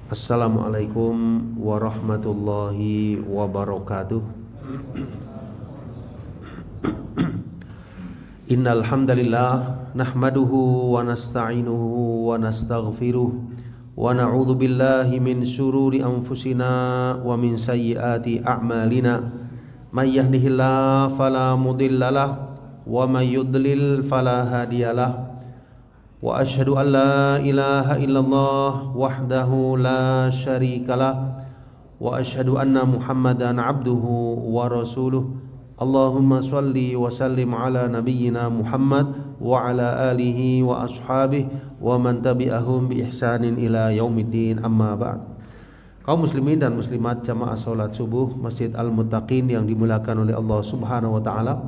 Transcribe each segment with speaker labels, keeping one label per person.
Speaker 1: Assalamualaikum warahmatullahi wabarakatuh. Innal hamdalillah nahmaduhu wa nasta'inuhu wa nastaghfiruh wa na'udzu billahi min shururi anfusina wa min sayyiati a'malina. May yahdihillahu fala mudhillalah wa may yudlil fala hadiyalah. Wa asyhadu an la ilaha illallah wahdahu la syarikalah wa asyhadu anna Muhammadan abduhu wa rasuluh. Allahumma shalli wa sallim ala nabiyyina Muhammad wa ala alihi wa ashabihi wa man tabi'ahum bi ihsanin ila yaumiddin, amma ba'd. Kaum muslimin dan muslimat jamaah salat subuh Masjid Al-Muttaqin yang dimuliakan oleh Allah Subhanahu wa taala,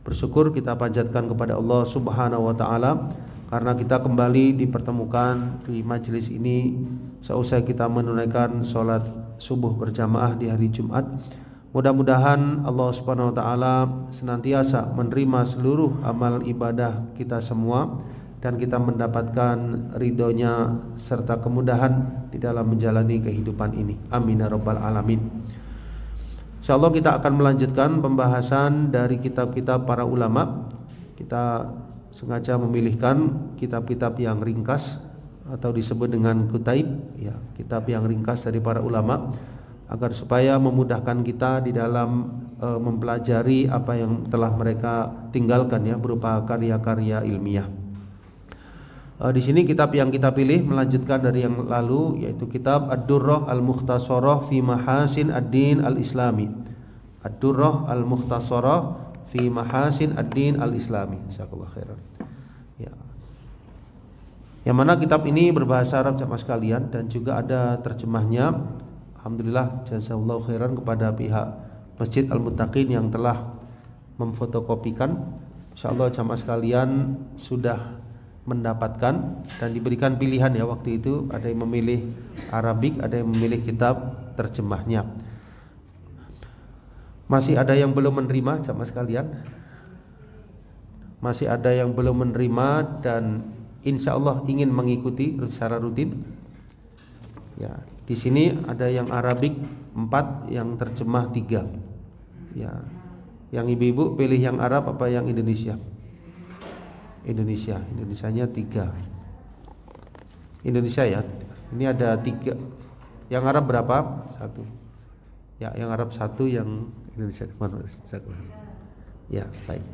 Speaker 1: bersyukur kita panjatkan kepada Allah Subhanahu wa taala karena kita kembali dipertemukan di majelis ini seusai kita menunaikan sholat subuh berjamaah di hari Jumat. Mudah-mudahan Allah Subhanahu wa taala senantiasa menerima seluruh amal ibadah kita semua dan kita mendapatkan ridhonya serta kemudahan di dalam menjalani kehidupan ini. Amin ya rabbal alamin. Insyaallah kita akan melanjutkan pembahasan dari kitab-kitab para ulama. Kita sengaja memilihkan kitab-kitab yang ringkas atau disebut dengan kutaib, ya, kitab yang ringkas dari para ulama, agar supaya memudahkan kita di dalam mempelajari apa yang telah mereka tinggalkan, ya, berupa karya-karya ilmiah. Di sini kitab yang kita pilih melanjutkan dari yang lalu, yaitu kitab Ad-Durrah Al-Mukhtasarah fi Mahasin Ad-Din Al-Islami. Ad-Durrah Al-Mukhtasarah fi Mahasin Ad-Din Al-Islami. Jazakallahu khairan. Ya. Yang mana kitab ini berbahasa Arab jamaah sekalian dan juga ada terjemahnya. Alhamdulillah, jazakallahu khairan kepada pihak Masjid Al-Muttaqin yang telah memfotokopikan. Insyaallah jamaah sekalian sudah mendapatkan dan diberikan pilihan, ya, waktu itu ada yang memilih Arabik, ada yang memilih kitab terjemahnya. Masih ada yang belum menerima jamaah sekalian. Masih ada yang belum menerima dan insya Allah ingin mengikuti secara rutin. Ya, di sini ada yang Arabik 4, yang terjemah 3. Ya, yang ibu-ibu pilih yang Arab apa yang Indonesia? Indonesianya 3. Indonesia, ya. Ini ada 3. Yang Arab berapa? 1. Ya, yang Arab 1, yang Indonesia mana? Ya, baik.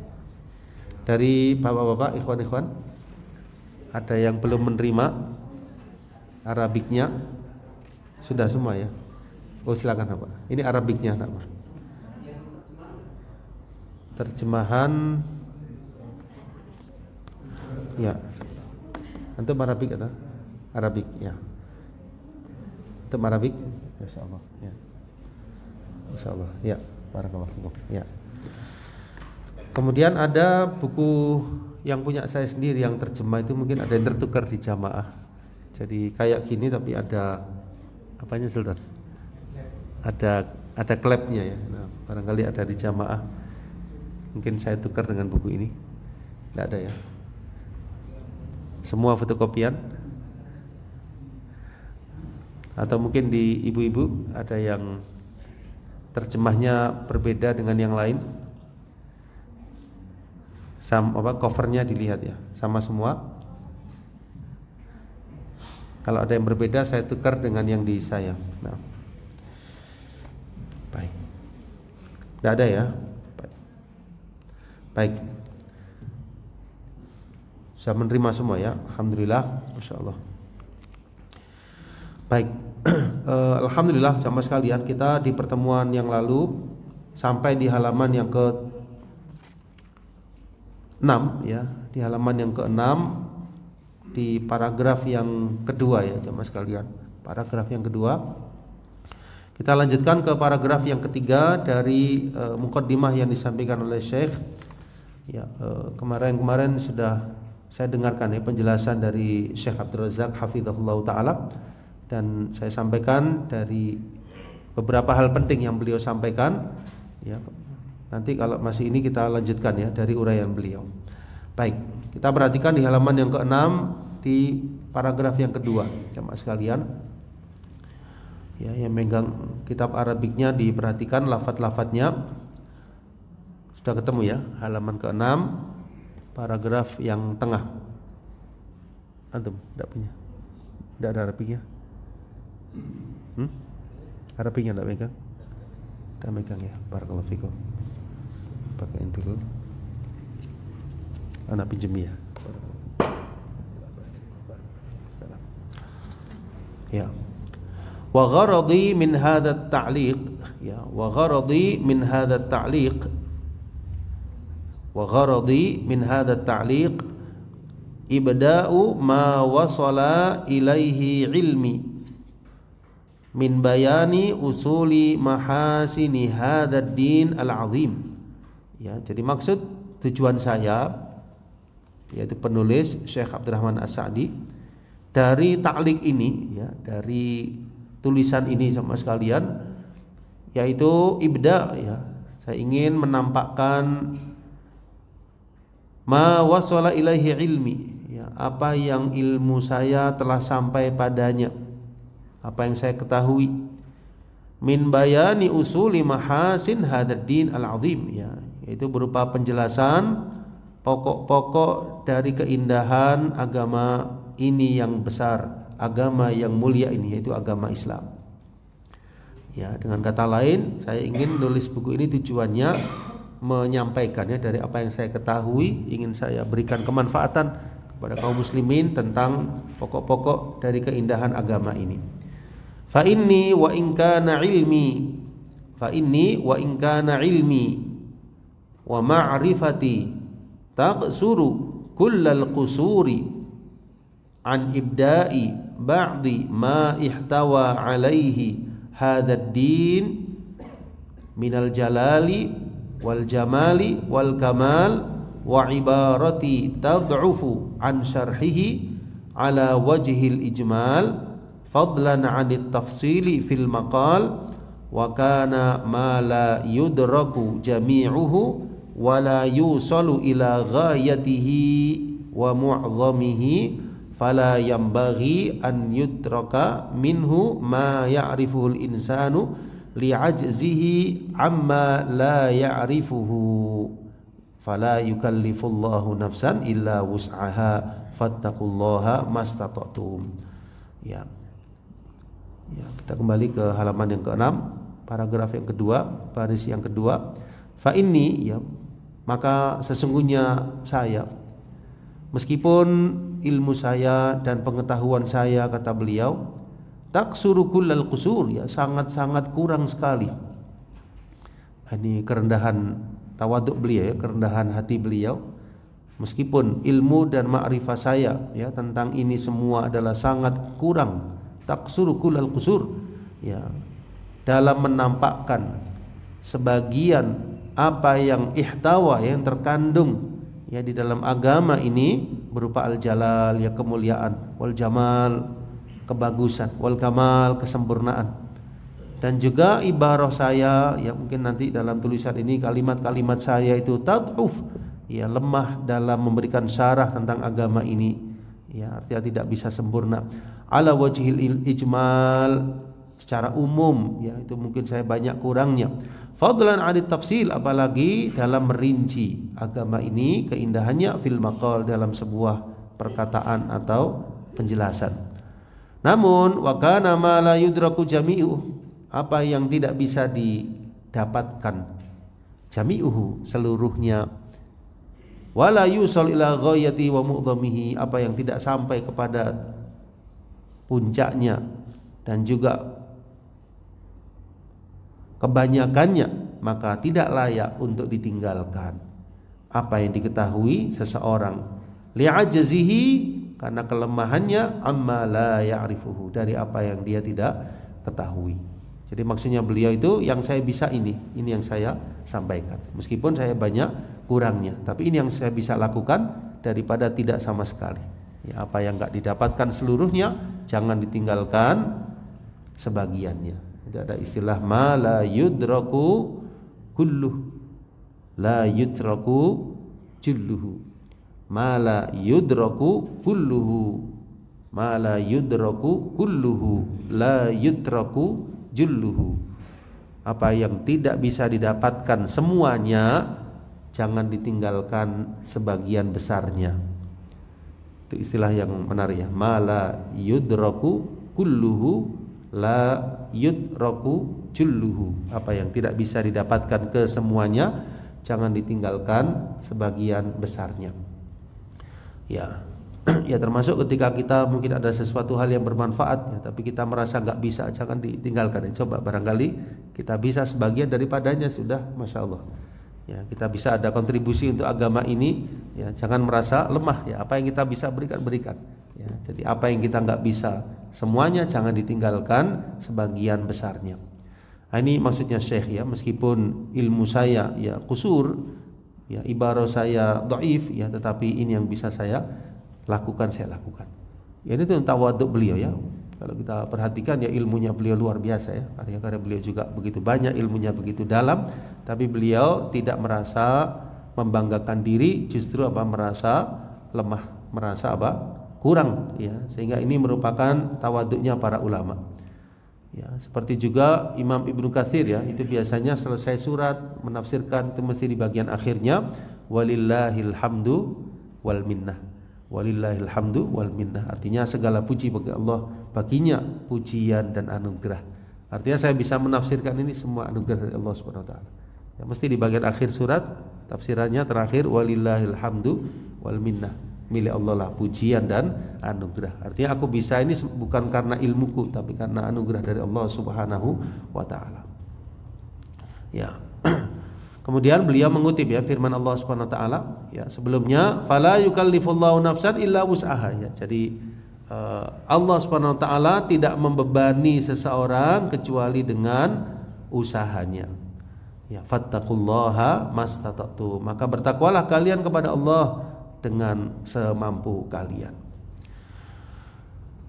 Speaker 1: Dari bapak-bapak, ikhwan-ikhwan, ada yang belum menerima Arabiknya? Sudah semua, ya? Oh, silakan Pak. Ini Arabiknya, Pak. Terjemahan, ya. Antum Arabik atau? Arabik, ya. Antum Arabik? Masyaallah, ya. Masyaallah, ya. Barakallahu fikum, ya. Kemudian ada buku yang punya saya sendiri yang terjemah itu mungkin ada yang tertukar di jamaah. Jadi kayak gini tapi ada apanya, Sultan? Ada klepnya, ya. Nah, barangkali ada di jamaah. Mungkin saya tukar dengan buku ini. Tidak ada, ya. Semua fotokopian. Atau mungkin di ibu-ibu ada yang terjemahnya berbeda dengan yang lain. Covernya dilihat, ya, sama semua. Kalau ada yang berbeda saya tukar dengan yang di saya. Nah, baik. Tidak ada, ya. Baik. Saya menerima semua, ya. Alhamdulillah, masya Allah. Baik. Alhamdulillah jamaah sekalian, kita di pertemuan yang lalu sampai di halaman yang ke-6, ya, di halaman yang ke-6 di paragraf yang kedua, ya jamaah sekalian. Paragraf yang kedua. Kita lanjutkan ke paragraf yang ketiga dari muqaddimah yang disampaikan oleh Syekh. Ya, kemarin sudah saya dengarkan, ya, penjelasan dari Syekh Abdul Razak hafizahullah taala, dan saya sampaikan dari beberapa hal penting yang beliau sampaikan, ya. Nanti kalau masih ini kita lanjutkan, ya, dari uraian beliau. Baik, kita perhatikan di halaman yang ke-6 di paragraf yang kedua, jamaah sekalian. Ya, yang megang kitab Arabiknya diperhatikan lafadz-lafadznya. Sudah ketemu ya, halaman ke-6, paragraf yang tengah. Antum enggak punya? Enggak ada Arabiknya? Arabiknya enggak megang? Enggak megang ya, barakallahu fikum. Pakaiin dulu. Anak pinjem ya. Ya. Wa gharadi min hadha at-ta'liq, ya, wa gharadi min hadha at-ta'liq, wa gharadi min hadha at-ta'liq ibda'u ma wasala ilaihi ilmi min bayani usuli mahasini hadha ad-din al-'azim. Ya, jadi maksud tujuan saya, yaitu penulis Syekh Abdurrahman As-Sa'di, dari ta'liq ini, ya, dari tulisan ini sama sekalian, yaitu ibda, ya, saya ingin menampakkan ma wasala ilaihi ilmi, ya, apa yang ilmu saya telah sampai padanya, apa yang saya ketahui, min bayani usuli mahasin hadzal din al-azim, ya, yaitu berupa penjelasan pokok-pokok dari keindahan agama ini yang besar, agama yang mulia ini, yaitu agama Islam. Ya, dengan kata lain, saya ingin nulis buku ini tujuannya menyampaikannya dari apa yang saya ketahui, ingin saya berikan kemanfaatan kepada kaum muslimin tentang pokok-pokok dari keindahan agama ini. Fa inni wa in kana ilmi, fa inni wa in kana ilmi wa ma'rifati taqsuru kullal qusuri an ibda'i ba'di ma ihtawa alaihi hadzal din minal jalali wal jamali wal kamal wa ibarati tad'ufu an syarhihi ala wajhil ijmal fadlan 'anit tafsili fil maqal wa kana ma la yudraku jami'uhu wa la yusalu ila ghayatihi wa mu'dhamihi fala yambaghi an yudraka minhu ma ya'rifuhul insanu li'ajzihi amma la ya'rifuhu fala yukallifullahu nafsan illa wus'aha fattaqullaha mastata'tum. Ya. Ya, kita kembali ke halaman yang ke-6, paragraf yang kedua, baris yang kedua. Fa inni, ya, maka sesungguhnya saya, meskipun ilmu saya dan pengetahuan saya, kata beliau, taksuru kullal qusur, ya, sangat-sangat kurang sekali. Ini kerendahan tawaduk beliau, ya, kerendahan hati beliau. Meskipun ilmu dan ma'rifah saya, ya, tentang ini semua adalah sangat kurang, taksuru kullal qusur, ya, dalam menampakkan sebagian apa yang ihtawa, yang terkandung, ya, di dalam agama ini berupa al-jalal, ya, kemuliaan, wal jamal, kebagusan, wal kamal, kesempurnaan, dan juga ibarah saya, ya, mungkin nanti dalam tulisan ini kalimat-kalimat saya itu tad'uf, ya, lemah dalam memberikan syarah tentang agama ini, ya, artinya tidak bisa sempurna. Ala wajhil ijmal, secara umum, ya, itu mungkin saya banyak kurangnya. Fadlan 'anit tafsil, apalagi dalam merinci agama ini keindahannya, fil maqal, dalam sebuah perkataan atau penjelasan. Namun wa kana ma la yudraku jami'u, apa yang tidak bisa didapatkan, jami'uhu, seluruhnya, wala yusol ila ghayati wa mu'dhamihi, apa yang tidak sampai kepada puncaknya dan juga kebanyakannya, maka tidak layak untuk ditinggalkan. Apa yang diketahui seseorang, li'ajzihi, karena kelemahannya, amma la ya'rifuhu, dari apa yang dia tidak ketahui. Jadi maksudnya beliau itu, yang saya bisa ini yang saya sampaikan, meskipun saya banyak kurangnya, tapi ini yang saya bisa lakukan daripada tidak sama sekali. Ya, apa yang enggak didapatkan seluruhnya, jangan ditinggalkan sebagiannya. Itu ada istilah ma la yudraku kulluh, la yudraku julluhu, ma la yudraku kulluhu, Ma la yudraku kulluhu la yudraku julluhu. Apa yang tidak bisa didapatkan semuanya, jangan ditinggalkan sebagian besarnya. Itu istilah yang menarik ya. Ma la yudraku kulluhu la yudraku julluhu. Apa yang tidak bisa didapatkan kesemuanya, jangan ditinggalkan sebagian besarnya. Ya, ya termasuk ketika kita mungkin ada sesuatu hal yang bermanfaat ya, tapi kita merasa nggak bisa, jangan ditinggalkan ya. Coba barangkali kita bisa sebagian daripadanya sudah, masya Allah. Ya, kita bisa ada kontribusi untuk agama ini. Ya, jangan merasa lemah ya. Apa yang kita bisa berikan. Ya, jadi apa yang kita nggak bisa semuanya, jangan ditinggalkan sebagian besarnya. Nah, ini maksudnya Syekh ya, meskipun ilmu saya ya kusur, ya ibarat saya dhaif ya, tetapi ini yang bisa saya lakukan, saya lakukan. Ya ini tuh tawaduk beliau ya. Kalau kita perhatikan ya ilmunya beliau luar biasa ya. Karya-karya beliau juga begitu banyak, ilmunya begitu dalam, tapi beliau tidak merasa membanggakan diri, justru merasa lemah, merasa kurang ya. Sehingga ini merupakan tawaduknya para ulama. Ya, seperti juga Imam Ibnu Katsir ya, itu biasanya selesai surat menafsirkan itu mesti di bagian akhirnya walillahil hamdu wal minnah. Walillahil hamdu wal minnah, artinya segala puji bagi Allah, baginya pujian dan anugerah. Artinya saya bisa menafsirkan ini semua anugerah dari Allah Subhanahu wa taala. Ya, mesti di bagian akhir surat tafsirannya terakhir walillahil hamdu wal minnah. Milik Allah lah pujian dan anugerah. Artinya aku bisa ini bukan karena ilmuku, tapi karena anugerah dari Allah Subhanahu wa taala. Ya. Kemudian beliau mengutip ya firman Allah Subhanahu wa taala ya, sebelumnya fala yukallifullahu nafsan illa wus'aha ya. Jadi Allah Subhanahu wa taala tidak membebani seseorang kecuali dengan usahanya. Ya, fattaqullaha mastata'tu. Maka bertakwalah kalian kepada Allah dengan semampu kalian.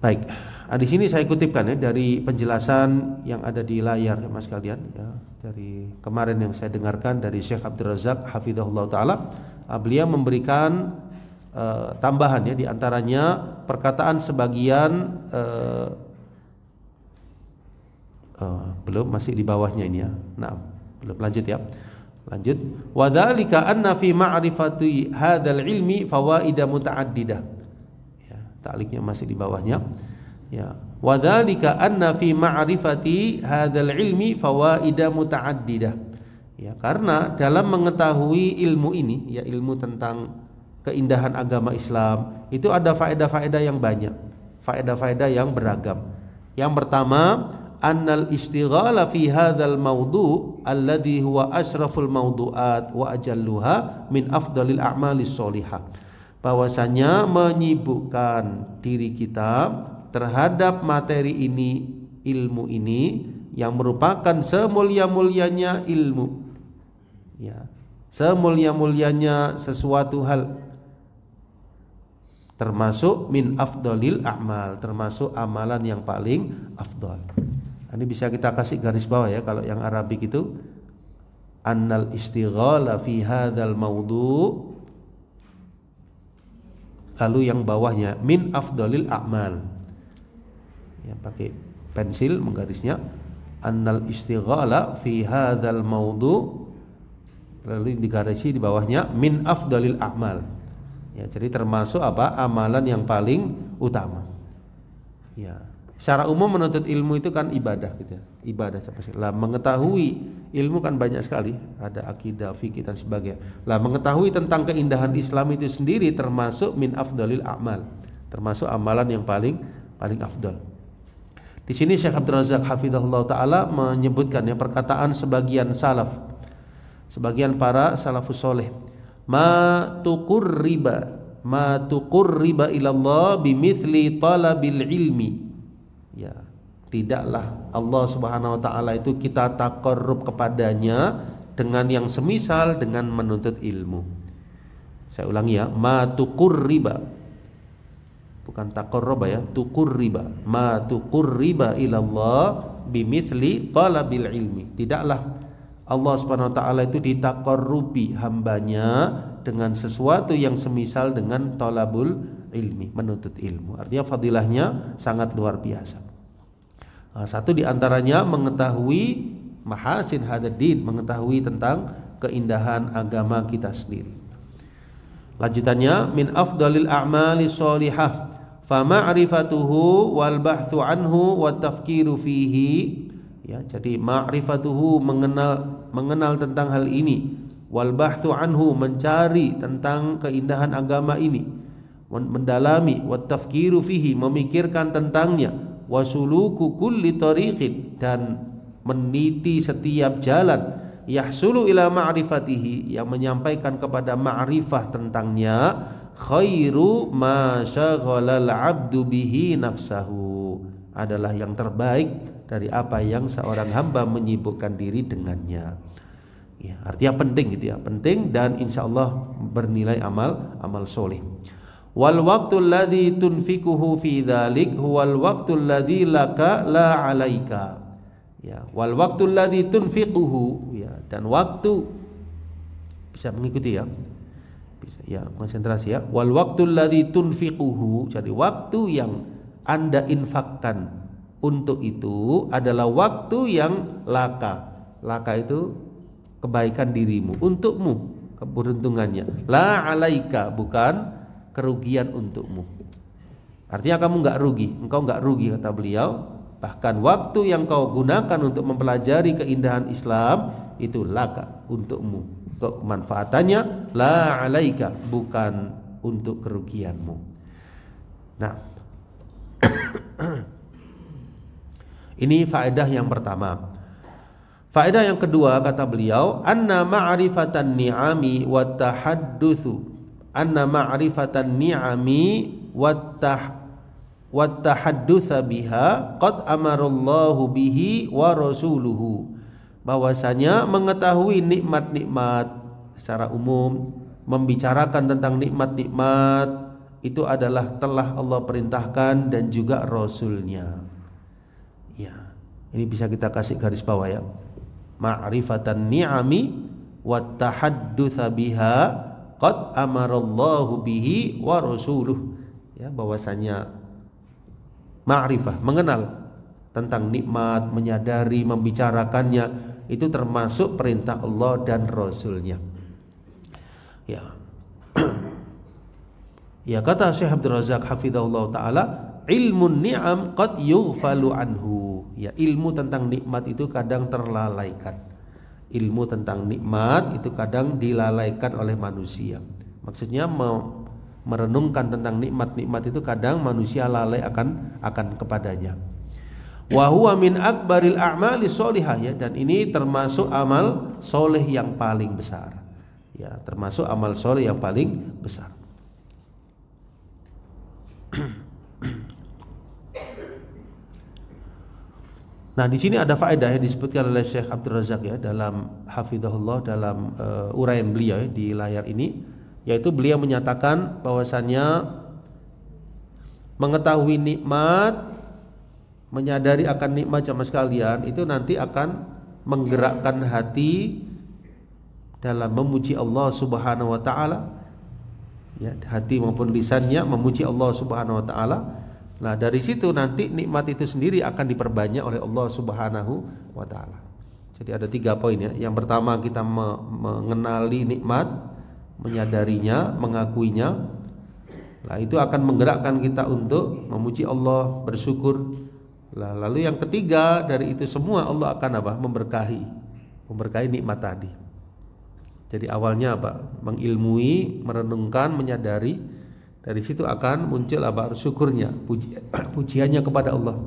Speaker 1: Baik, di sini saya kutipkan ya dari penjelasan yang ada di layar ya Mas kalian ya, dari kemarin yang saya dengarkan dari Syekh Abdul Razak hafizahullah taala. Beliau memberikan tambahan ya, di antaranya perkataan sebagian belum, masih di bawahnya ini ya. Nah, belum, lanjut ya. Lanjut, wa dzalika anna fi ma'rifati hadzal ilmi fawaida muta'addidah. Ya, ta'liqnya masih di bawahnya. Ya, wa dzalika anna fi ma'rifati hadzal ilmi fawaida muta'addidah. Ya, karena dalam mengetahui ilmu ini, ya ilmu tentang keindahan agama Islam, itu ada faedah-faedah yang banyak, faedah-faedah yang beragam. Yang pertama, annal istighala fi hadzal mawdu' alladhi huwa asraful mawdu'at wa ajalluha min afdalil a'malis sholihah. Bahwasanya menyibukkan diri kita terhadap materi ini, ilmu ini yang merupakan semulia-mulianya ilmu. Ya, semulia-mulianya sesuatu hal, termasuk min afdalil a'mal, termasuk amalan yang paling afdal. Ini bisa kita kasih garis bawah ya, kalau yang Arabik itu annal istighala fi hadzal mawdu', lalu yang bawahnya min afdalil a'mal. Ya, pakai pensil menggarisnya annal istighala fi hadzal mawdu', lalu digarisi di bawahnya min afdalil a'mal. Ya, jadi termasuk amalan yang paling utama. Ya. Secara umum menuntut ilmu itu kan ibadah gitu ya. Ibadah lah, mengetahui ilmu kan banyak sekali, ada akidah, fikih dan sebagainya. Lah mengetahui tentang keindahan Islam itu sendiri termasuk min afdalil a'mal, termasuk amalan yang paling afdal. Di sini Syekh Abdul Razak hafizahullah taala menyebutkan ya perkataan sebagian salaf, sebagian para salafus soleh, ma tuqurriba ilallah bimithli talabil ilmi. Ya, tidaklah Allah Subhanahu wa taala itu kita taqarrub kepadanya dengan yang semisal dengan menuntut ilmu. Saya ulangi ya, ma tuqurriba, bukan taqarraba ya, tuqurriba. Ma tuqurriba ilallah bimithli talabil ilmi. Tidaklah Allah Subhanahu wa taala itu ditaqarrubi hambanya dengan sesuatu yang semisal dengan talabul ilmi, menuntut ilmu. Artinya fadilahnya sangat luar biasa. Satu di antaranya mengetahui mahasin hadzal din, mengetahui tentang keindahan agama kita sendiri. Lanjutannya, min afdalil a'mali sholihah fa ma'rifatuhu wal bahthu anhu wa tafkiru fihi. Ya, jadi ma'rifatuhu mengenal tentang hal ini, wal bahthu anhu mencari tentang keindahan agama ini, mendalami, wa tafkiru fihi memikirkan tentangnya, wa suluku kulli tariqin dan meniti setiap jalan, yahsulu ila ma'rifatihi yang menyampaikan kepada ma'rifah tentangnya, khairu ma syaghalal 'abdu bihi nafsahu adalah yang terbaik dari apa yang seorang hamba menyibukkan diri dengannya. Ya, artinya penting gitu ya, penting dan insyaallah bernilai amal soleh. Wal waqtul ladzi tunfikuhu fi dzalik huwal waqtul ladzi laka la 'alaika. Ya, wal waqtul ladzi tunfiquhu, ya, dan waktu bisa mengikuti ya. Bisa ya, konsentrasi ya. Wal waqtul ladzi tunfiquhu, jadi waktu yang Anda infakkan untuk itu adalah waktu yang laka. Laka itu kebaikan dirimu, untukmu keberuntungannya. La 'alaika, bukan kerugian untukmu. Artinya kamu enggak rugi, engkau enggak rugi kata beliau. Bahkan waktu yang kau gunakan untuk mempelajari keindahan Islam itu laka, untukmu. Kemanfaatannya la 'alaika, bukan untuk kerugianmu. Nah, ini faedah yang pertama. Faedah yang kedua kata beliau, anna ma'rifatan ni'ami wa tahaddutsu, anna ma'rifatan ni'ami wa tahaddutsa biha qad amarallahu bihi wa rasuluhu, bahwasanya mengetahui nikmat-nikmat secara umum, membicarakan tentang nikmat-nikmat itu adalah telah Allah perintahkan dan juga Rasulnya. Ya, ini bisa kita kasih garis bawah ya. Ma'rifatan ni'ami wa tahaddutsa biha qad amarallahu bihi wa rasuluh. Ya, bahwasanya ma'rifah, mengenal tentang nikmat, menyadari, membicarakannya itu termasuk perintah Allah dan Rasulnya. Ya. Ya, kata Syekh Abdul Razak hafizahullah taala, ilmun ni'am qad yughfalu anhu. Ya, ilmu tentang nikmat itu kadang terlalaikan. Ilmu tentang nikmat itu kadang dilalaikan oleh manusia. Maksudnya merenungkan tentang nikmat-nikmat itu kadang manusia lalai akan kepadanya. Wa huwa min akbaril a'mali sholihah, ya, dan ini termasuk amal soleh yang paling besar. Ya, termasuk amal soleh yang paling besar. Nah, di sini ada faedah yang disebutkan oleh Syekh Abdul Razak ya dalam hafizahullah, dalam uraian beliau ya, di layar ini, yaitu beliau menyatakan bahwasannya mengetahui nikmat, menyadari akan nikmat jamaah sekalian itu nanti akan menggerakkan hati dalam memuji Allah Subhanahu wa taala. Ya, hati maupun lisannya memuji Allah Subhanahu wa taala. Nah, dari situ nanti nikmat itu sendiri akan diperbanyak oleh Allah Subhanahu wa taala. Jadi ada 3 poin ya. Yang pertama kita mengenali nikmat, menyadarinya, mengakuinya. Nah, itu akan menggerakkan kita untuk memuji Allah, bersyukur. Nah, lalu yang ketiga dari itu semua Allah akan apa? Memberkahi nikmat tadi. Jadi awalnya apa? Mengilmui, merenungkan, menyadari. Dari situ akan muncul apa? Syukurnya, pujiannya kepada Allah.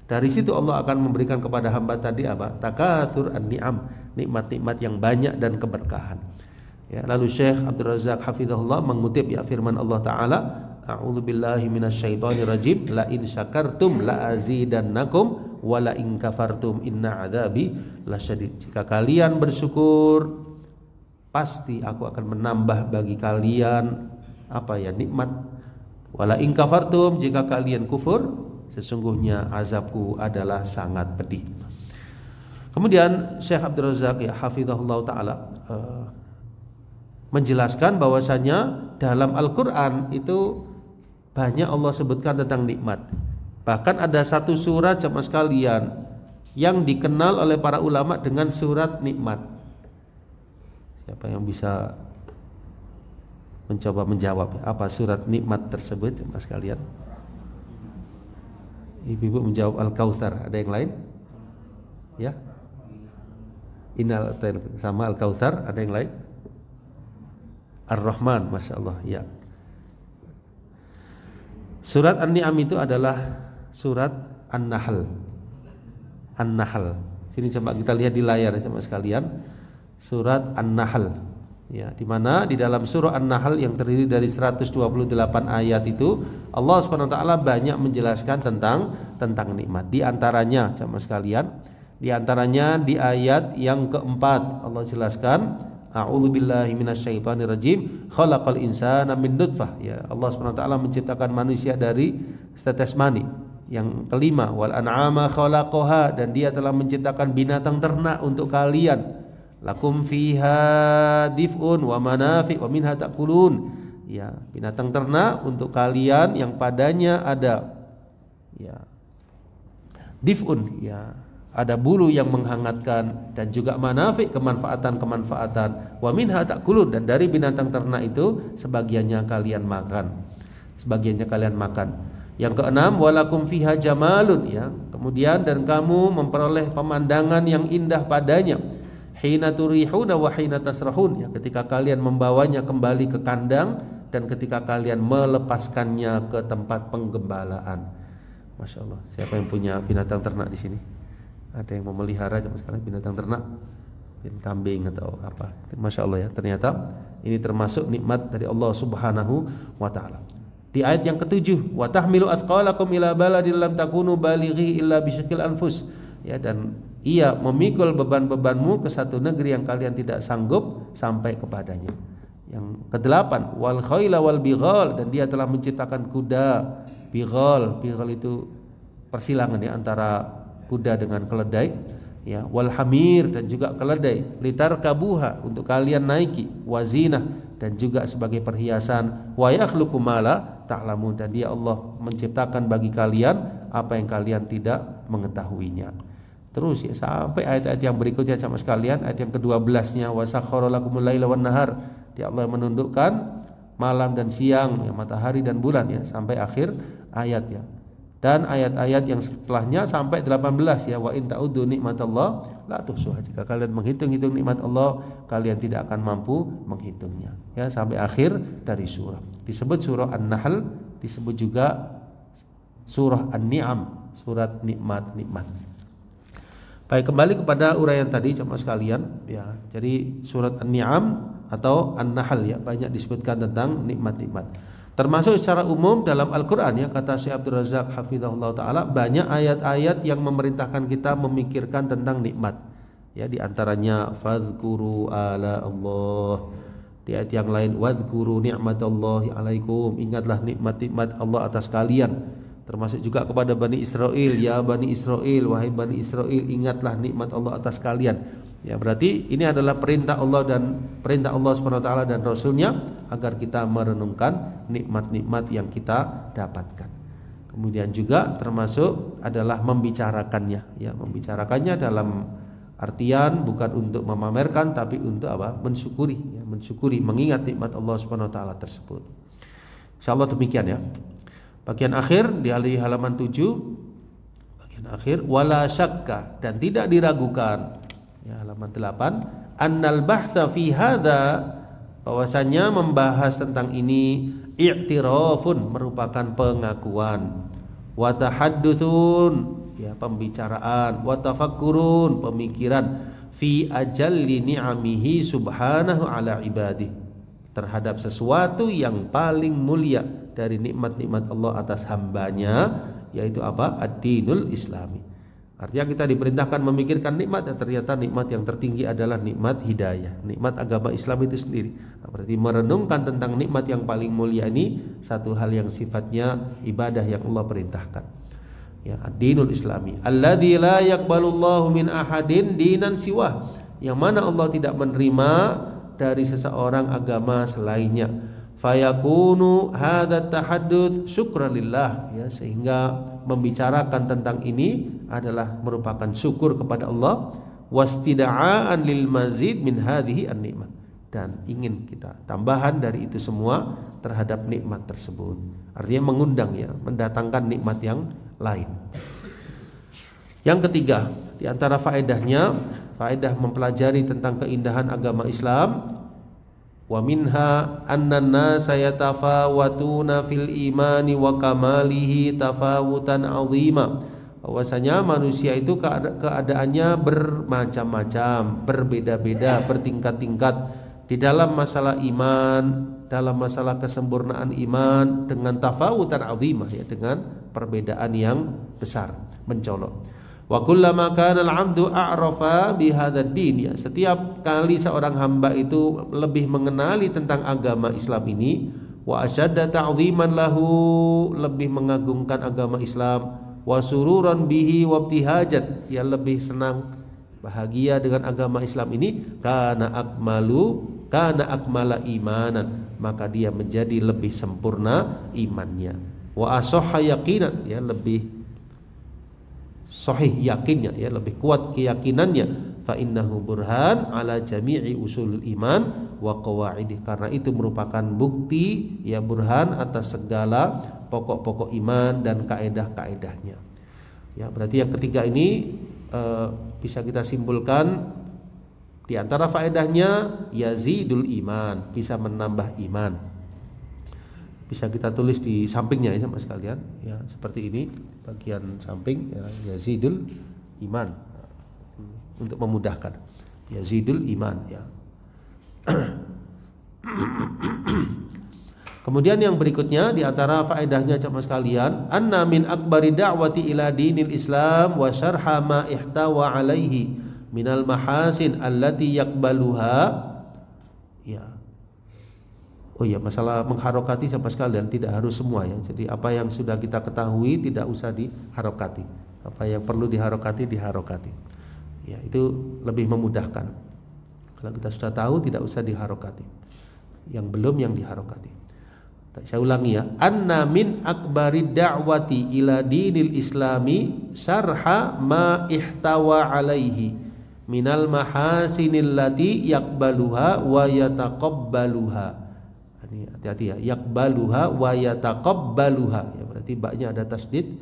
Speaker 1: Dari situ Allah akan memberikan kepada hamba tadi apa? Takatsur an-ni'am, nikmat-nikmat yang banyak dan keberkahan. Ya, lalu Syekh Abdul Razak hafizahullah mengutip ya firman Allah taala, a'udzubillahi minasyaitonir rajim, la in syakartum la azidannakum wa la in kafartum inna adzabi lasyadid. Jika kalian bersyukur, pasti aku akan menambah bagi kalian apa ya, nikmat. Wala in kafartum, jika kalian kufur, sesungguhnya azabku adalah sangat pedih. Kemudian Syekh Abdul Razak ya hafizahullah taala menjelaskan bahwasanya dalam Al-Qur'an itu banyak Allah sebutkan tentang nikmat. Bahkan ada satu surat jemaah sekalian yang dikenal oleh para ulama dengan surat nikmat. Siapa yang bisa mencoba menjawab apa surat nikmat tersebut jemaah sekalian? Ibu-ibu menjawab Al-Kautsar. Ada yang lain? Ya. Innal sama Al-Kautsar. Ada yang lain? Ar-Rahman, Masya Allah. Ya. Surat An-Ni'am itu adalah surat An-Nahl. An-Nahl. Sini coba kita lihat di layar jemaah sekalian. Surat An-Nahl. Ya, di mana di dalam surah An-Nahl yang terdiri dari 128 ayat itu Allah SWT banyak menjelaskan tentang nikmat. Di antaranya jemaah sekalian, di antaranya di ayat yang keempat Allah jelaskan, A'udzubillahi minasyaitonirrajim, khalaqal insana min nutfah. Ya, Allah SWT menciptakan manusia dari setetes mani. Yang kelima, wal an'ama khalaqaha, dan Dia telah menciptakan binatang ternak untuk kalian. Lakum fiha dif'un wa manafi' wa minha ta'kulun. Ya, binatang ternak untuk kalian yang padanya ada ya dif'un, ya ada bulu yang menghangatkan, dan juga manafi', kemanfaatan-kemanfaatan. Wa minha ta'kulun, dan dari binatang ternak itu sebagiannya kalian makan. Yang keenam, walakum fiha jamalun, ya. Kemudian dan kamu memperoleh pemandangan yang indah padanya. Hina turihuna wa hina tasrahun, ya, ketika kalian membawanya kembali ke kandang dan ketika kalian melepaskannya ke tempat penggembalaan. Masya Allah. Siapa yang punya binatang ternak di sini? Ada yang memelihara sekarang binatang ternak, kambing atau apa? Masya Allah, ya. Ternyata ini termasuk nikmat dari Allah Subhanahu wa Ta'ala. Di ayat yang ketujuh, wa tahmilu athqalakum ila baladin lam takunu balighi illa bisyikil anfus. Ya, dan Ia memikul beban-bebanmu ke satu negeri yang kalian tidak sanggup sampai kepadanya. Yang kedelapan, wal khayla wal bighal, dan Dia telah menciptakan kuda. Bighal itu persilangan ya antara kuda dengan keledai, ya, wal hamir, dan juga keledai, litarkabuha, untuk kalian naiki, wazinah, dan juga sebagai perhiasan, wa yakhluqu ma la ta'lamun, dan Dia Allah menciptakan bagi kalian apa yang kalian tidak mengetahuinya. Terus ya sampai ayat-ayat yang berikutnya sama sekalian, ayat yang ke-12-nya, wa sakhkhara lakumul laila wan nahar, Dia Allah menundukkan malam dan siang, ya, matahari dan bulan, ya, sampai akhir ayat, ya. Dan ayat-ayat yang setelahnya sampai 18, ya, wa in ta'uddu nikmatallah la tuhsuha, jika kalian menghitung-hitung nikmat Allah kalian tidak akan mampu menghitungnya, ya, sampai akhir dari surah. Disebut surah An-Nahl, disebut juga surah An-Ni'am, surat nikmat-nikmat. Baik, kembali kepada uraian tadi jemaah sekalian, ya. Jadi surat An-Ni'am atau An-Nahl, ya, banyak disebutkan tentang nikmat-nikmat. Termasuk secara umum dalam Al-Qur'an, ya, kata Syekh Abdul Razak hafizahullah taala, banyak ayat-ayat yang memerintahkan kita memikirkan tentang nikmat. Ya, di antaranya fadhkuru ala Allah. Di ayat yang lain wadhkuru ni'matallahi alaikum, ingatlah nikmat-nikmat Allah atas kalian. Termasuk juga kepada Bani Israel, ya Bani Israel, wahai Bani Israel, ingatlah nikmat Allah atas kalian. Ya, berarti ini adalah perintah Allah dan perintah Allah SWT dan Rasulnya agar kita merenungkan nikmat-nikmat yang kita dapatkan. Kemudian juga termasuk adalah membicarakannya, ya, membicarakannya dalam artian bukan untuk memamerkan tapi untuk apa? Mensyukuri, ya, mensyukuri, mengingat nikmat Allah SWT tersebut. Insyaallah demikian, ya. Bagian akhir di halaman 7, bagian akhir, wala syakka, dan tidak diragukan, ya, halaman 8, annal bahtha fi hadza, bahwasanya membahas tentang ini i'tirafun, merupakan pengakuan, wa tahadduthun, ya, pembicaraan, wa tafakkurun, pemikiran, fi ajalli ni'amihi subhanahu ala ibadih, terhadap sesuatu yang paling mulia dari nikmat-nikmat Allah atas hambanya, yaitu apa? Ad-dinul Islami. Artinya kita diperintahkan memikirkan nikmat, dan ternyata nikmat yang tertinggi adalah nikmat hidayah, nikmat agama Islam itu sendiri. Nah, berarti merenungkan tentang nikmat yang paling mulia ini satu hal yang sifatnya ibadah yang Allah perintahkan. Ya, ad-dinul Islami, alladzi la yaqbalullahu min ahadin dinan siwah, yang mana Allah tidak menerima dari seseorang agama selainnya. fayakunu hadza tahadduts syukran lillah, ya, sehingga membicarakan tentang ini adalah merupakan syukur kepada Allah, wastida'an lil mazid min hadhihi an-ni'mah, dan ingin kita tambahan dari itu semua terhadap nikmat tersebut. Artinya mengundang, ya, mendatangkan nikmat yang lain. Yang ketiga, di antara faedahnya, faedah mempelajari tentang keindahan agama Islam, wa minha annan nasa yatafawatuna fil imani wa kamalihi tafawutan 'azima. Bahwasanya manusia itu keadaannya bermacam-macam, berbeda-beda, bertingkat-tingkat di dalam masalah iman, dalam masalah kesempurnaan iman, dengan tafawutan 'azimah, ya, dengan perbedaan yang besar, mencolok. Wa kullama kana al-'abdu a'rafa bihadzal din, ya, setiap kali seorang hamba itu lebih mengenali tentang agama Islam ini, wa asyadda ta'ziman lahu, lebih mengagungkan agama Islam, wa sururan bihi wa ibtihajan, ya, lebih senang, bahagia dengan agama Islam ini, kana akmala imanan, maka dia menjadi lebih sempurna imannya, wa asahha yaqinan, ya, lebih sahih yakinnya, ya, lebih kuat keyakinannya, fa innahu burhan ala jami'i usulul iman wa qawaidih, karena itu merupakan bukti, ya, burhan atas segala pokok-pokok iman dan kaedah-kaedahnya. Ya, berarti yang ketiga ini bisa kita simpulkan di antara faedahnya yazidul iman, bisa menambah iman. Bisa kita tulis di sampingnya, ya, sama sekalian, ya, seperti ini bagian samping, ya, yazidul iman, untuk memudahkan, yazidul iman, ya. Kemudian yang berikutnya di antara faedahnya, sama sekalian, anna min akbari da'wati ila dinil Islam wa syarha ma ihtawa alaihi minal mahasin allati yakbaluha, ya. Oh ya, masalah mengharokati sama sekalian tidak harus semua, ya. Jadi apa yang sudah kita ketahui tidak usah diharokati. Apa yang perlu diharokati diharokati. Ya, itu lebih memudahkan. Kalau kita sudah tahu tidak usah diharokati. Yang belum yang diharokati. Saya ulangi, ya. Anna min akbari da'wati ila dinil islami syarha ma ihtawa alaihi minal mahasinil lati yakbaluha wa yataqabbaluha. Ini hati-hati, ya, yakbaluha wa yataqabbaluha, ya, berarti baknya ada tasdid.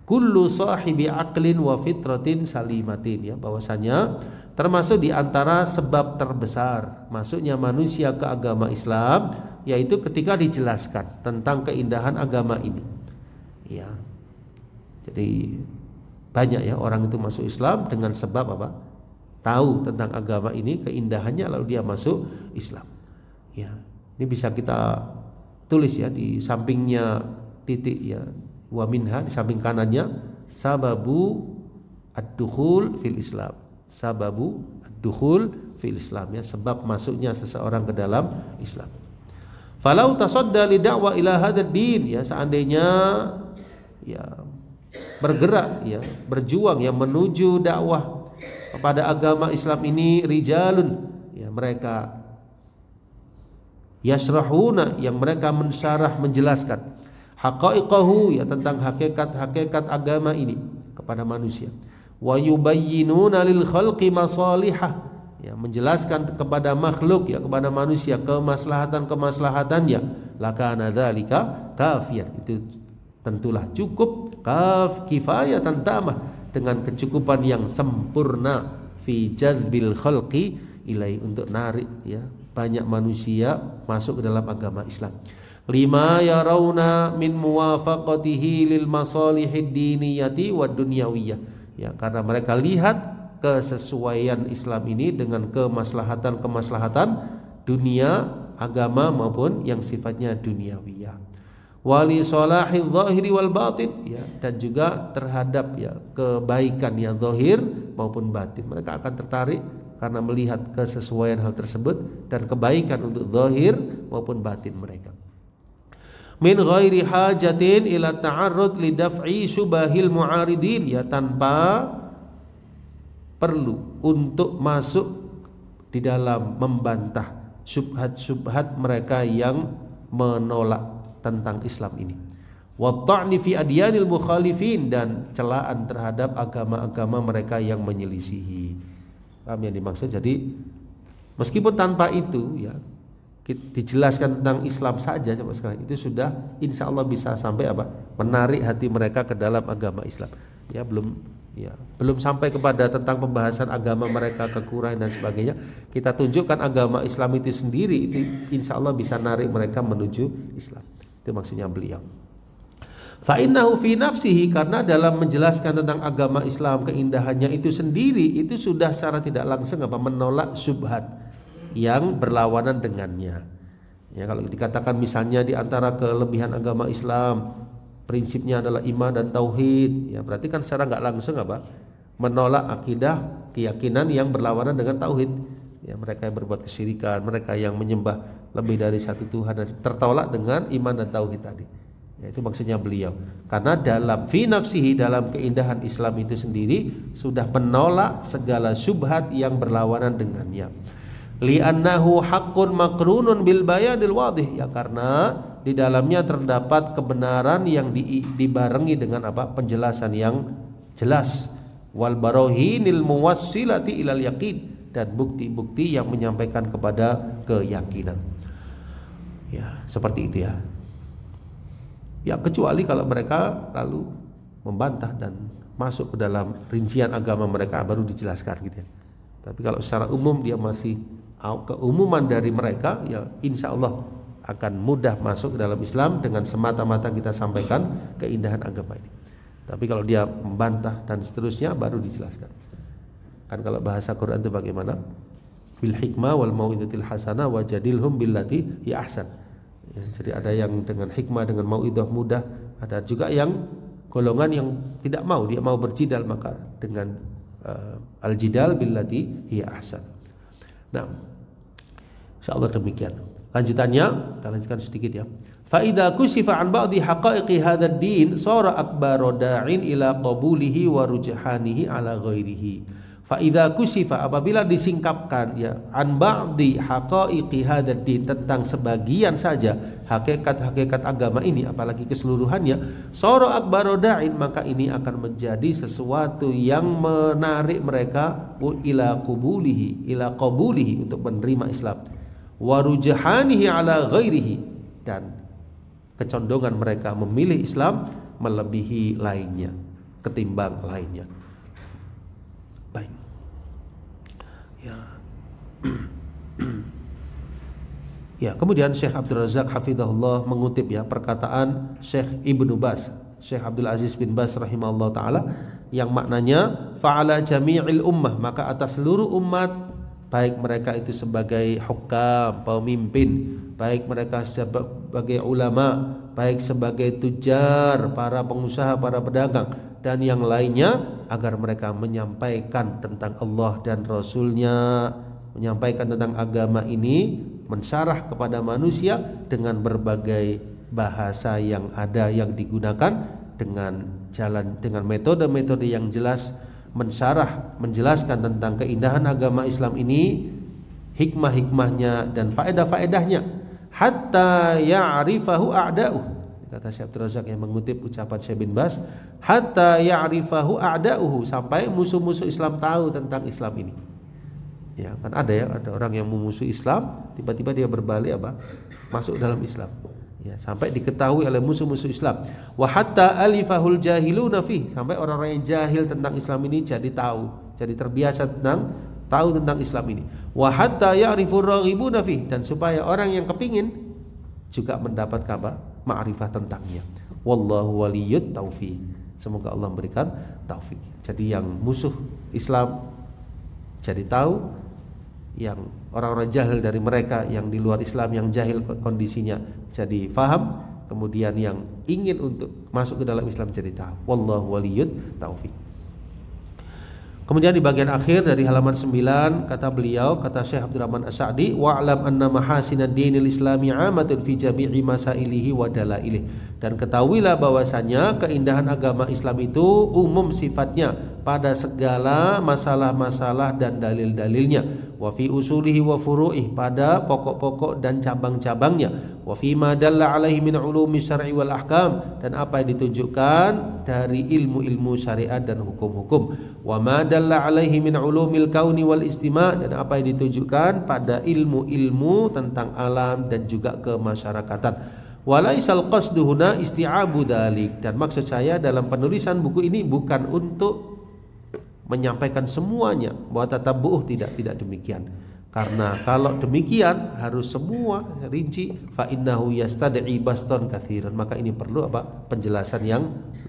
Speaker 1: Kullu sahibi aqlin wa fitratin salimatin, ya, bahwasanya termasuk di antara sebab terbesar masuknya manusia ke agama Islam, yaitu ketika dijelaskan tentang keindahan agama ini, ya. Jadi banyak, ya, orang itu masuk Islam dengan sebab apa? Tahu tentang agama ini, keindahannya, lalu dia masuk Islam, ya. Ini bisa kita tulis, ya, di sampingnya titik, ya, wa minha, di samping kanannya sababu ad-dukhul fil Islam, sababu ad-dukhul fil Islam, ya, sebab masuknya seseorang ke dalam Islam. Falau tasadda li da'wa ila hadzal din, ya, seandainya, ya, bergerak, ya, berjuang, ya, menuju dakwah kepada agama Islam ini rijalun, ya, mereka yasrahuna, yang mereka mensyarah, menjelaskan haqaiqahu, ya, tentang hakikat-hakikat agama ini kepada manusia, wa yubayyinuna lil khalqi masalihah, ya, menjelaskan kepada makhluk, ya, kepada manusia kemaslahatan-kemaslahatannya, lakana dzalika kafiyan, itu tentulah cukup, kifayatan tamah, dengan kecukupan yang sempurna, fi jadzbil khalqi ilai, untuk narik, ya, banyak manusia masuk ke dalam agama Islam. Lima yarawna min muwafaqatihi lil masalihid diniyati wad dunyawiyah, ya, karena mereka lihat kesesuaian Islam ini dengan kemaslahatan-kemaslahatan dunia, agama, maupun yang sifatnya duniawiyah. Wali salahil zahiri wal batin, ya, dan juga terhadap, ya, kebaikan yang zahir maupun batin, mereka akan tertarik karena melihat kesesuaian hal tersebut dan kebaikan untuk zahir maupun batin mereka. Min ghairi hajatin ila ta'arrud li daf'i syubahil mu'aridin, ya, tanpa perlu untuk masuk di dalam membantah syubhat-syubhat mereka yang menolak tentang Islam ini. Wa ta'ni fi adyanil mukhalifin, dan celaan terhadap agama-agama mereka yang menyelisihi. Paham yang dimaksud? Jadi meskipun tanpa itu ya dijelaskan tentang Islam saja sampai sekarang, itu sudah insya Allah bisa sampai menarik hati mereka ke dalam agama Islam. Belum sampai kepada tentang pembahasan agama mereka, kekurangan dan sebagainya. Kita tunjukkan agama Islam itu sendiri, itu insya Allah bisa narik mereka menuju Islam. Itu maksudnya beliau. Fa innahu fi nafsihi, karena dalam menjelaskan tentang agama Islam, keindahannya itu sendiri itu sudah secara tidak langsung menolak syubhat yang berlawanan dengannya. Ya, kalau dikatakan misalnya di antara kelebihan agama Islam prinsipnya adalah iman dan tauhid, ya berarti kan secara nggak langsung menolak akidah keyakinan yang berlawanan dengan tauhid. Ya, mereka yang berbuat kesyirikan, mereka yang menyembah lebih dari satu Tuhan, tertolak dengan iman dan tauhid tadi. Ya, itu maksudnya beliau. Karena dalam fi nafsihi, dalam keindahan Islam itu sendiri sudah menolak segala syubhat yang berlawanan dengannya. Li'annahu haqqun makrunun bil bayanil wadih, ya karena di dalamnya terdapat kebenaran yang dibarengi dengan penjelasan yang jelas, wal barohinil muwassilati ilal yaqin, dan bukti-bukti yang menyampaikan kepada keyakinan. Ya, seperti itu ya. Ya, kecuali kalau mereka lalu membantah dan masuk ke dalam rincian agama mereka baru dijelaskan gitu ya. Tapi kalau secara umum dia masih keumuman dari mereka, ya insya Allah akan mudah masuk ke dalam Islam dengan semata-mata kita sampaikan keindahan agama ini. Tapi kalau dia membantah dan seterusnya baru dijelaskan. Kan kalau bahasa Quran itu bagaimana? Bil hikmah wal mau'izatil hasanah wajadilhum billati hi ahsan. Ya, jadi ada yang dengan hikmah, dengan mau'izah mudah, ada juga yang golongan yang tidak mau, dia mau berjidal, maka dengan al-jidal billati hi ahsan. Nah, insyaallah demikian. Lanjutannya kita lanjutkan sedikit ya. Fa idza kusifa an ba'dhi haqa'iqi hadzal din sara akbaru da'in ila qabulihi wa rujhanihi ala ghairihi. Fa idza kusifa, apabila disingkapkan ya an ba'dhi haqa'iqi hadzal din, tentang sebagian saja hakikat-hakikat agama ini, apalagi keseluruhannya, sara akbaru da'in, maka ini akan menjadi sesuatu yang menarik mereka ila qabulihi untuk menerima Islam, warujhanihi ala ghairihi, dan kecondongan mereka memilih Islam melebihi lainnya, ketimbang lainnya. Baik. Ya. Ya, kemudian Syekh Abdul Razak hafizahullah mengutip ya perkataan Syekh Ibnu Baz, Syekh Abdul Aziz bin Baz rahimahullah taala, yang maknanya fa'ala jami'il ummah, maka atas seluruh umat, baik mereka itu sebagai hukam, pemimpin, baik mereka sebagai ulama, baik sebagai tujar, para pengusaha, para pedagang, dan yang lainnya, agar mereka menyampaikan tentang Allah dan Rasulnya, menyampaikan tentang agama ini, mensyarah kepada manusia dengan berbagai bahasa yang ada, yang digunakan dengan metode-metode yang jelas, mensyarah, menjelaskan tentang keindahan agama Islam ini, hikmah-hikmahnya dan faedah-faedahnya, hatta ya'rifahu a'da'uh. Kata Syekh Abdul Razak yang mengutip ucapan Syekh bin Baz, hatta ya'rifahu a'da'uhu, sampai musuh-musuh Islam tahu tentang Islam ini. Ya, kan ada orang yang memusuhi Islam, tiba-tiba dia berbalik masuk dalam Islam. Ya, sampai diketahui oleh musuh-musuh Islam. Wa hatta alifahul jahiluna fi, sampai orang-orang yang jahil tentang Islam ini jadi tahu, jadi terbiasa tahu tentang Islam ini. Wa hatta ya'rifur raghibuna fi, dan supaya orang yang kepingin juga mendapat ma'rifah tentangnya. Wallahu waliyyut taufiq. Semoga Allah memberikan taufik. Jadi yang musuh Islam jadi tahu, yang orang-orang jahil dari mereka yang di luar Islam, yang jahil kondisinya, jadi faham, kemudian yang ingin untuk masuk ke dalam Islam jadi tahu. Wallahu waliyyut taufiq. Kemudian di bagian akhir dari halaman 9 kata beliau, kata Syekh Abdurrahman As-Sa'di, wa'lam anna mahasinad dinil islami 'amatun fi jami'i masailihi wa dalailih, dan ketahuilah bahwasanya keindahan agama Islam itu umum sifatnya pada segala masalah-masalah dan dalil-dalilnya, wa fi usulihi wa furu'ih, pada pokok-pokok dan cabang-cabangnya, wa fi ma dalla alaihi min ulumi syar'i wal ahkam, dan apa yang ditunjukkan dari ilmu-ilmu syariat dan hukum-hukum, wa ma dalla alaihi min ulumil kauni wal istima', dan apa yang ditunjukkan pada ilmu-ilmu tentang alam dan juga kemasyarakatan. Walaisal qasdu huna isti'abu dzalik, dan maksud saya dalam penulisan buku ini bukan untuk menyampaikan semuanya, bahwa tatabbu'uh, tidak demikian. Karena kalau demikian harus semua rinci, fa innahu yastad'i baston katsiran, maka ini perlu penjelasan yang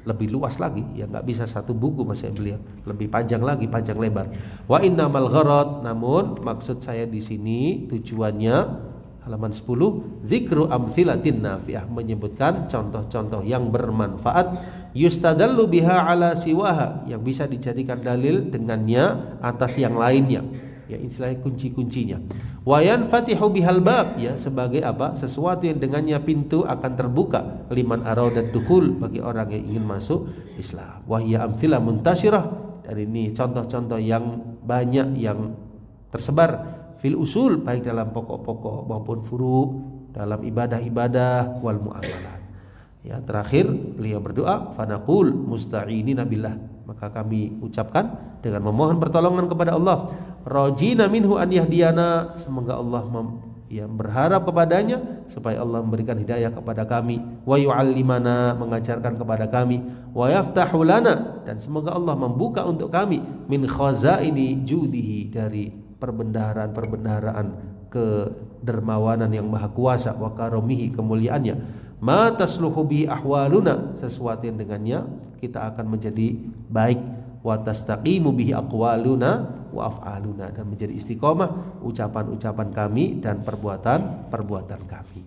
Speaker 1: lebih luas lagi, ya nggak bisa satu buku maksud beliau, lebih panjang lagi, panjang lebar. Wa innamal gharad, namun maksud saya di sini tujuannya, halaman 10, dzikru amtsilatin nafi'ah, menyebutkan contoh-contoh yang bermanfaat, yustadallu biha ala siwaha, yang bisa dijadikan dalil dengannya atas yang lainnya, ya istilahnya kunci-kuncinya. Wa yanfatihu bihal bab, ya sebagai sesuatu yang dengannya pintu akan terbuka, liman aradat dukhul, bagi orang yang ingin masuk Islam. Wa hiya amtsilah muntasyirah, dan ini contoh-contoh yang banyak yang tersebar fil usul, baik dalam pokok-pokok maupun furu', dalam ibadah-ibadah wal muamalat. Ya, terakhir beliau berdoa, fanaqul musta'inina billah, maka kami ucapkan dengan memohon pertolongan kepada Allah, rajina minhu an yahdiyana, semoga Allah berharap kepadanya supaya Allah memberikan hidayah kepada kami, wa yu'allimana, mengajarkan kepada kami, wa yaftahu lana, dan semoga Allah membuka untuk kami, min khazaini judihi, dari perbendaharaan kedermawanan yang maha kuasa, wa karomihi, kemuliaannya, ma tasluhu bihi ahwaluna, sesuatu yang dengannya kita akan menjadi baik, wa tastaqimu bihi aqwaluna wa af'aluna, dan menjadi istiqomah ucapan-ucapan kami dan perbuatan kami.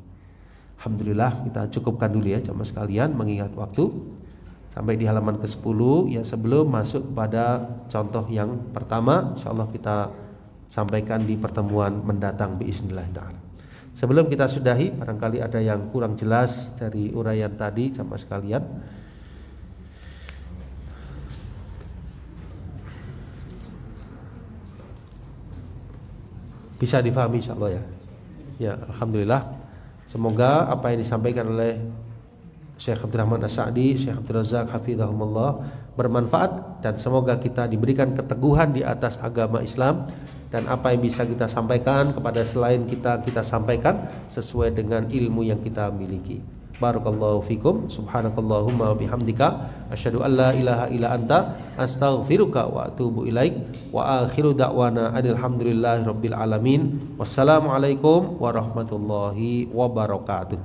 Speaker 1: Alhamdulillah, kita cukupkan dulu ya jamaah sekalian, mengingat waktu, sampai di halaman ke-10 ya. Sebelum masuk pada contoh yang pertama, insyaallah kita sampaikan di pertemuan mendatang biiznillah ta'ala. Sebelum kita sudahi, barangkali ada yang kurang jelas dari uraian tadi jamaah sekalian. Bisa difahami insyaallah ya. Ya, alhamdulillah. Semoga apa yang disampaikan oleh Syekh Abdurrahman As-Sa'di, Syekh Abdul Razak hafizahumullah bermanfaat, dan semoga kita diberikan keteguhan di atas agama Islam, dan apa yang bisa kita sampaikan kepada selain kita sampaikan sesuai dengan ilmu yang kita miliki. Barakallahu fikum, subhanakallahumma wa bihamdika, asyhadu an la ilaha illa anta, astaghfiruka wa atubu ilaik, wa akhiru da'wana alhamdulillahi rabbil alamin. Wassalamualaikum warahmatullahi wabarakatuh.